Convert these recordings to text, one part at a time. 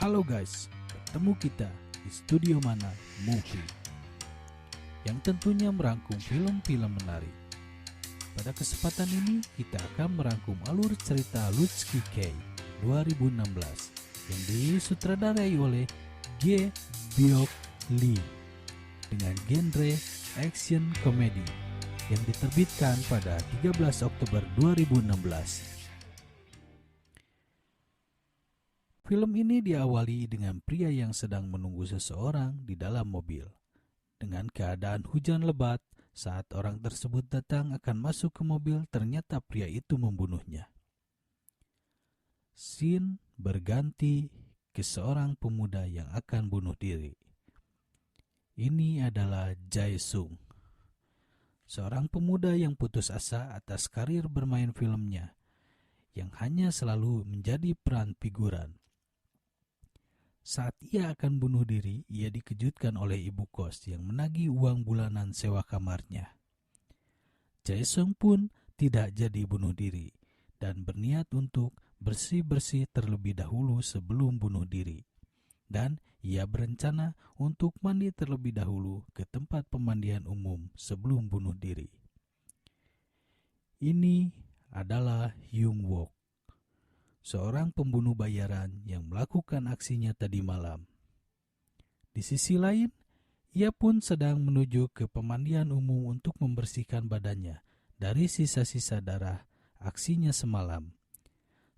Halo guys, bertemu kita di Studio Mana Movie yang tentunya merangkum film-film menarik. Pada kesempatan ini kita akan merangkum alur cerita Lutski K 2016 yang disutradarai oleh G. Byok Lee dengan genre action komedi yang diterbitkan pada 13 Oktober 2016. Film ini diawali dengan pria yang sedang menunggu seseorang di dalam mobil. Dengan keadaan hujan lebat, saat orang tersebut datang akan masuk ke mobil, ternyata pria itu membunuhnya. Scene berganti ke seorang pemuda yang akan bunuh diri. Ini adalah Jae Sung, seorang pemuda yang putus asa atas karir bermain filmnya, yang hanya selalu menjadi peran figuran. Saat ia akan bunuh diri, ia dikejutkan oleh ibu kos yang menagih uang bulanan sewa kamarnya. Jae Sung pun tidak jadi bunuh diri dan berniat untuk bersih-bersih terlebih dahulu sebelum bunuh diri. Dan ia berencana untuk mandi terlebih dahulu ke tempat pemandian umum sebelum bunuh diri. Ini adalah Hyung Wook, seorang pembunuh bayaran yang melakukan aksinya tadi malam. Di sisi lain, ia pun sedang menuju ke pemandian umum untuk membersihkan badannya dari sisa-sisa darah aksinya semalam.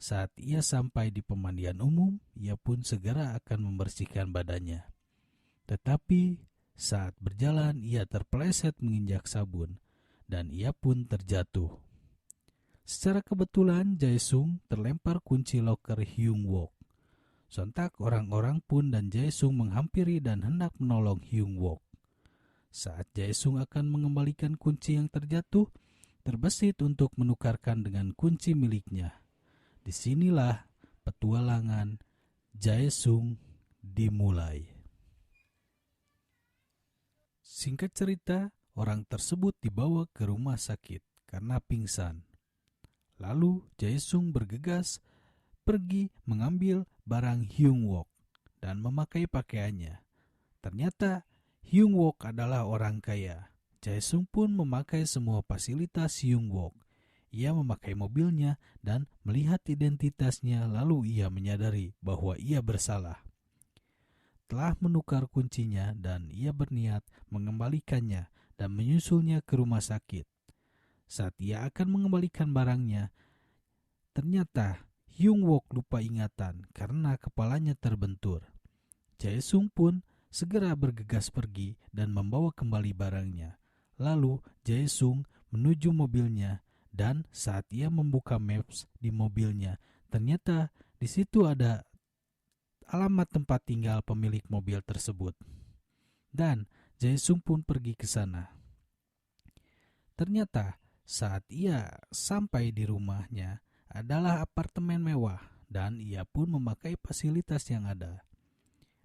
Saat ia sampai di pemandian umum, ia pun segera akan membersihkan badannya. Tetapi saat berjalan, ia terpeleset menginjak sabun dan ia pun terjatuh. Secara kebetulan Jae Sung terlempar kunci loker Hyung Wook. Sontak orang-orang pun dan Jae Sung menghampiri dan hendak menolong Hyung Wook. Saat Jae Sung akan mengembalikan kunci yang terjatuh, terbesit untuk menukarkan dengan kunci miliknya. Disinilah petualangan Jae Sung dimulai. Singkat cerita, orang tersebut dibawa ke rumah sakit karena pingsan. Lalu Jae Sung bergegas pergi mengambil barang Hyung Wook dan memakai pakaiannya. Ternyata Hyung Wook adalah orang kaya. Jae Sung pun memakai semua fasilitas Hyung Wook. Ia memakai mobilnya dan melihat identitasnya, lalu ia menyadari bahwa ia bersalah. Telah menukar kuncinya dan ia berniat mengembalikannya dan menyusulnya ke rumah sakit. Saat ia akan mengembalikan barangnya, ternyata Hyung Wook lupa ingatan karena kepalanya terbentur. Jae Sung pun segera bergegas pergi dan membawa kembali barangnya. Lalu Jae Sung menuju mobilnya dan saat ia membuka maps di mobilnya, ternyata di situ ada alamat tempat tinggal pemilik mobil tersebut. Dan Jae Sung pun pergi ke sana. Ternyata saat ia sampai di rumahnya adalah apartemen mewah dan ia pun memakai fasilitas yang ada.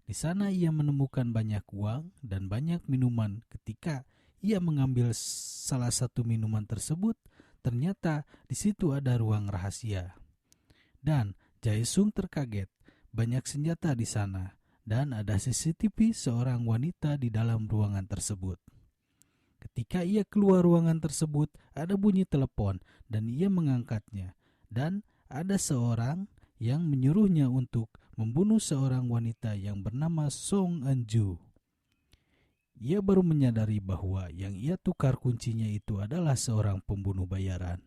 Di sana ia menemukan banyak uang dan banyak minuman. Ketika ia mengambil salah satu minuman tersebut, ternyata di situ ada ruang rahasia. Dan Jae Sung terkaget, banyak senjata di sana dan ada CCTV seorang wanita di dalam ruangan tersebut. Ketika ia keluar ruangan tersebut, ada bunyi telepon dan ia mengangkatnya. Dan ada seorang yang menyuruhnya untuk membunuh seorang wanita yang bernama Song Eun-ju. Ia baru menyadari bahwa yang ia tukar kuncinya itu adalah seorang pembunuh bayaran.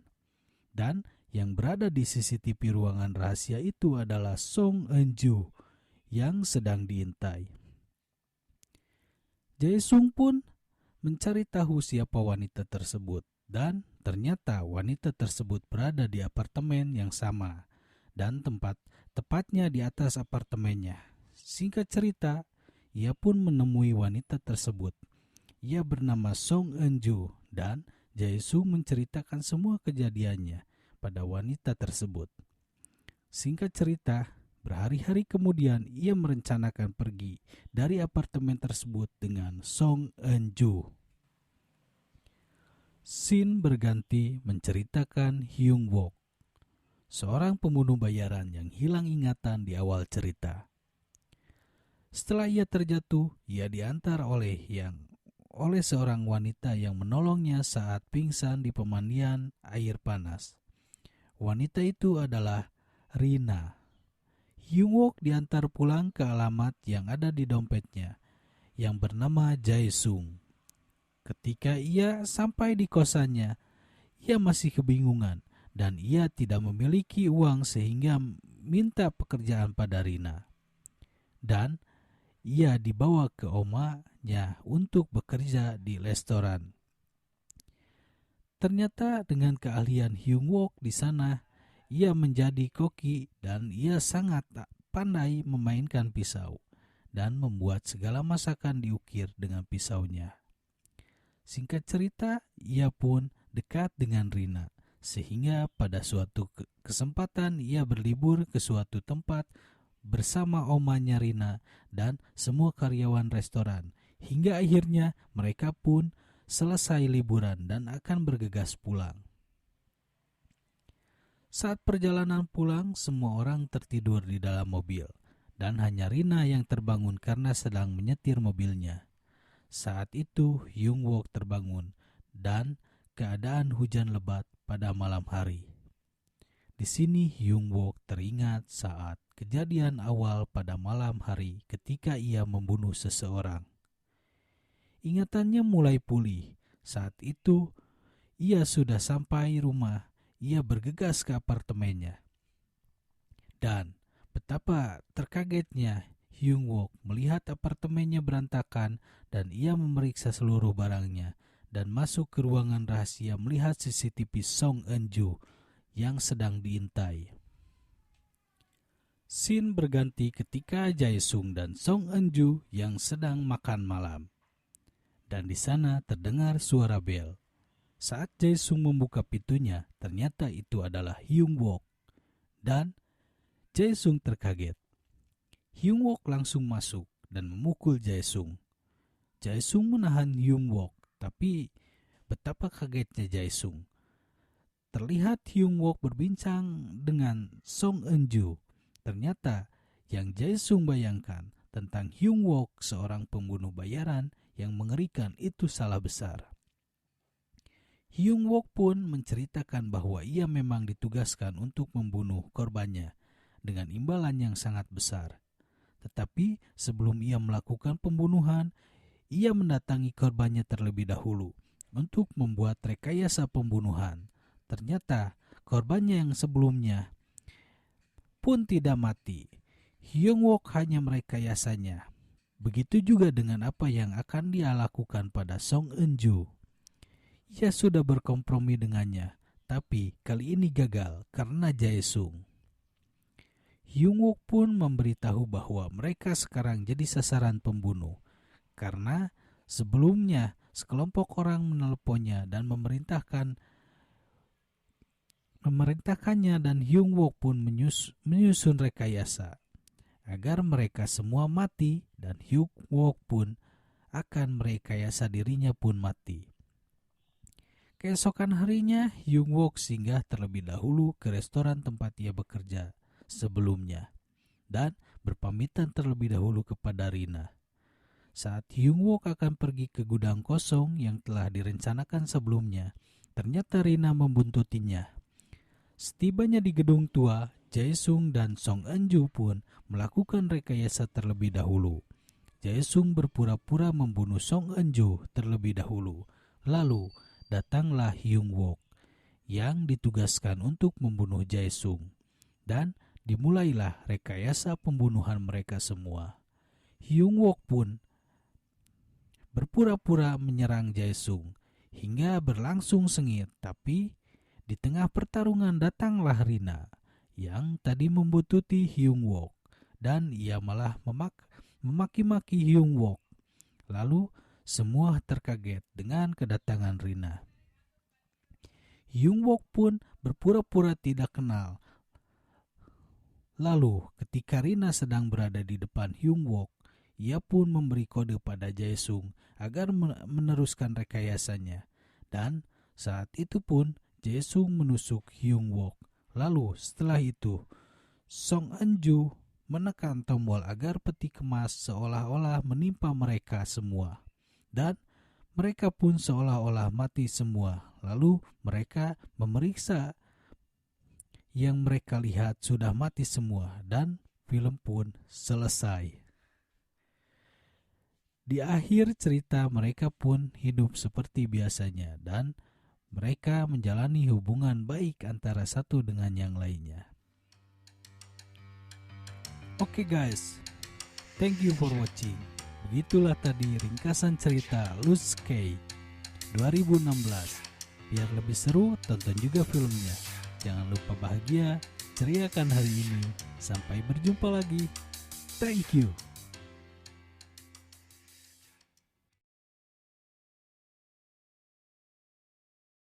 Dan yang berada di CCTV ruangan rahasia itu adalah Song Eun-ju yang sedang diintai. Jae Sung pun mencari tahu siapa wanita tersebut dan ternyata wanita tersebut berada di apartemen yang sama dan tepatnya di atas apartemennya. Singkat cerita, ia pun menemui wanita tersebut. Ia bernama Song Eun-ju dan Jae Sung menceritakan semua kejadiannya pada wanita tersebut. Singkat cerita, berhari-hari kemudian ia merencanakan pergi dari apartemen tersebut dengan Song Eun-ju. Scene berganti menceritakan Hyung Wook, seorang pembunuh bayaran yang hilang ingatan di awal cerita. Setelah ia terjatuh, ia diantar oleh seorang wanita yang menolongnya saat pingsan di pemandian air panas. Wanita itu adalah Rina. Hyung Wook diantar pulang ke alamat yang ada di dompetnya, yang bernama Jae-sung. Ketika ia sampai di kosannya, ia masih kebingungan dan ia tidak memiliki uang sehingga minta pekerjaan pada Rina. Dan ia dibawa ke omanya untuk bekerja di restoran. Ternyata dengan keahlian Hyung Wook di sana, ia menjadi koki dan ia sangat pandai memainkan pisau dan membuat segala masakan diukir dengan pisaunya. Singkat cerita, ia pun dekat dengan Rina, sehingga pada suatu kesempatan ia berlibur ke suatu tempat bersama omanya Rina dan semua karyawan restoran. Hingga akhirnya mereka pun selesai liburan dan akan bergegas pulang. Saat perjalanan pulang, semua orang tertidur di dalam mobil dan hanya Rina yang terbangun karena sedang menyetir mobilnya. Saat itu Hyung Wook terbangun dan keadaan hujan lebat pada malam hari. Di sini Hyung Wook teringat saat kejadian awal pada malam hari ketika ia membunuh seseorang. Ingatannya mulai pulih. Saat itu ia sudah sampai rumah. Ia bergegas ke apartemennya. Dan betapa terkagetnya Hyung Wook melihat apartemennya berantakan dan ia memeriksa seluruh barangnya dan masuk ke ruangan rahasia melihat CCTV Song Eun-ju yang sedang diintai. Scene berganti ketika Jae-sung dan Song Eun-ju yang sedang makan malam. Dan di sana terdengar suara bel. Saat Jae-sung membuka pintunya, ternyata itu adalah Hyung Wook. Dan Jae-sung terkaget. Hyung Wook langsung masuk dan memukul Jae-sung. Jae-sung menahan Hyung Wook, tapi betapa kagetnya Jae-sung. Terlihat Hyung Wook berbincang dengan Song Eun-ju. Ternyata yang Jae-sung bayangkan tentang Hyung Wook, seorang pembunuh bayaran yang mengerikan, itu salah besar. Hyung Wook pun menceritakan bahwa ia memang ditugaskan untuk membunuh korbannya dengan imbalan yang sangat besar. Tetapi sebelum ia melakukan pembunuhan, ia mendatangi korbannya terlebih dahulu untuk membuat rekayasa pembunuhan. Ternyata korbannya yang sebelumnya pun tidak mati. Hyung Wook hanya merekayasanya. Begitu juga dengan apa yang akan dia lakukan pada Song Eun-ju. Ia sudah berkompromi dengannya, tapi kali ini gagal karena Jae-sung. Hyung Wook pun memberitahu bahwa mereka sekarang jadi sasaran pembunuh karena sebelumnya sekelompok orang meneleponnya dan memerintahkannya dan Hyung Wook pun menyusun rekayasa agar mereka semua mati dan Hyung Wook pun akan merekayasa dirinya pun mati. Keesokan harinya Hyung Wook singgah terlebih dahulu ke restoran tempat ia bekerja sebelumnya dan berpamitan terlebih dahulu kepada Rina. Saat Hyung Wook akan pergi ke gudang kosong yang telah direncanakan sebelumnya, ternyata Rina membuntutinya. Setibanya di gedung tua, Jae-sung dan Song Eun-ju pun melakukan rekayasa terlebih dahulu. Jae-sung berpura-pura membunuh Song Eun-ju terlebih dahulu. Lalu datanglah Hyung Wook yang ditugaskan untuk membunuh Jae-sung. Dan dimulailah rekayasa pembunuhan mereka semua. Hyung Wook pun berpura-pura menyerang Jae-sung hingga berlangsung sengit, tapi di tengah pertarungan datanglah Rina yang tadi membuntuti Hyung Wook dan ia malah memaki-maki Hyung Wook. Lalu semua terkaget dengan kedatangan Rina. Hyung Wook pun berpura-pura tidak kenal. Lalu ketika Rina sedang berada di depan Hyung Wook, ia pun memberi kode pada Jae-sung agar meneruskan rekayasanya. Dan saat itu pun Jae-sung menusuk Hyung Wook. Lalu setelah itu Song Eun-ju menekan tombol agar peti kemas seolah-olah menimpa mereka semua. Dan mereka pun seolah-olah mati semua. Lalu mereka memeriksa yang mereka lihat sudah mati semua dan film pun selesai. Di akhir cerita mereka pun hidup seperti biasanya dan mereka menjalani hubungan baik antara satu dengan yang lainnya. Oke guys, thank you for watching. Begitulah tadi ringkasan cerita Lucy Kay 2016. Biar lebih seru, tonton juga filmnya. Jangan lupa bahagia, ceriakan hari ini. Sampai berjumpa lagi. Thank you.